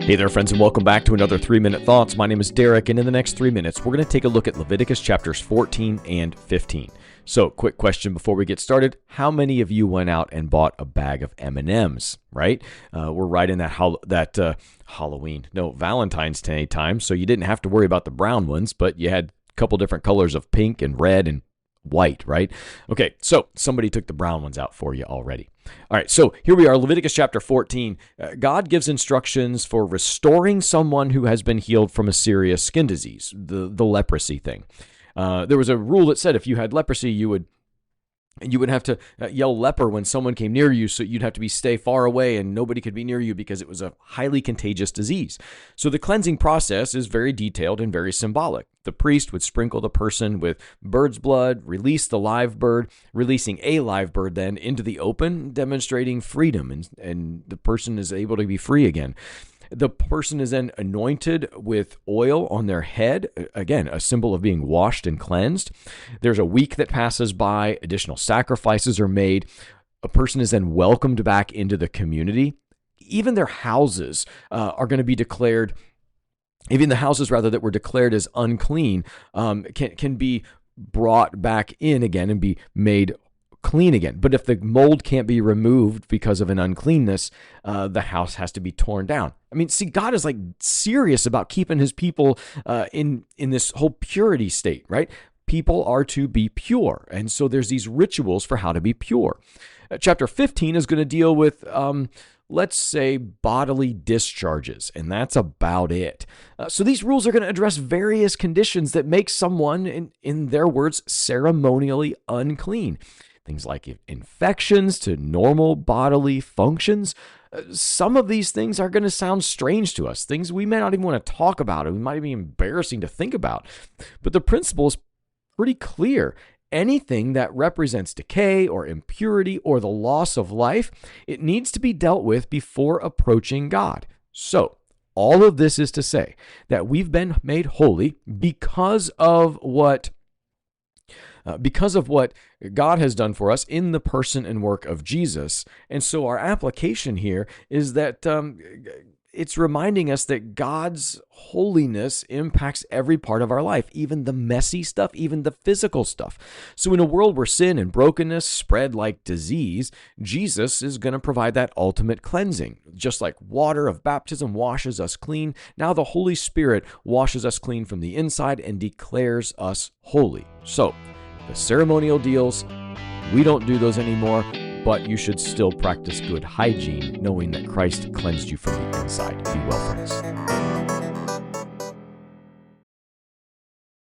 Hey there, friends, and welcome back to another 3-Minute Thoughts. My name is Derek, and in the next 3 minutes, we're going to take a look at Leviticus chapters 14 and 15. So, quick question before we get started. How many of you went out and bought a bag of M&Ms, right? We're right in that Valentine's Day time, so you didn't have to worry about the brown ones, but you had a couple different colors of pink and red and white, right? Okay, so somebody took the brown ones out for you already. All right, so here we are, Leviticus chapter 14. God gives instructions for restoring someone who has been healed from a serious skin disease, the leprosy thing. There was a rule that said if you had leprosy, you would have to yell leper when someone came near you, so you'd have to stay far away and nobody could be near you because it was a highly contagious disease. So the cleansing process is very detailed and very symbolic. The priest would sprinkle the person with bird's blood, release the live bird, releasing a live bird then into the open, demonstrating freedom, and the person is able to be free again. The person is then anointed with oil on their head, again, a symbol of being washed and cleansed. There's a week that passes by, additional sacrifices are made. A person is then welcomed back into the community. Even their houses are going to be declared, even the houses rather that were declared as unclean can be brought back in again and be made clean again. But if the mold can't be removed because of an uncleanness, the house has to be torn down. I mean, see, God is like serious about keeping his people in this whole purity state, right? People are to be pure. And so there's these rituals for how to be pure. Chapter 15 is going to deal with, let's say, bodily discharges, and that's about it. So these rules are going to address various conditions that make someone, in their words, ceremonially unclean. Things like infections to normal bodily functions. Some of these things are going to sound strange to us, things we may not even want to talk about, and we might be embarrassing to think about. But the principle is pretty clear. Anything that represents decay or impurity or the loss of life, it needs to be dealt with before approaching God. So, all of this is to say that we've been made holy because of what God has done for us in the person and work of Jesus. And so our application here is that it's reminding us that God's holiness impacts every part of our life, even the messy stuff, even the physical stuff. So in a world where sin and brokenness spread like disease, Jesus is going to provide that ultimate cleansing. Just like water of baptism washes us clean, now the Holy Spirit washes us clean from the inside and declares us holy. So, the ceremonial deals, we don't do those anymore, but you should still practice good hygiene, knowing that Christ cleansed you from the inside. Be well, friends.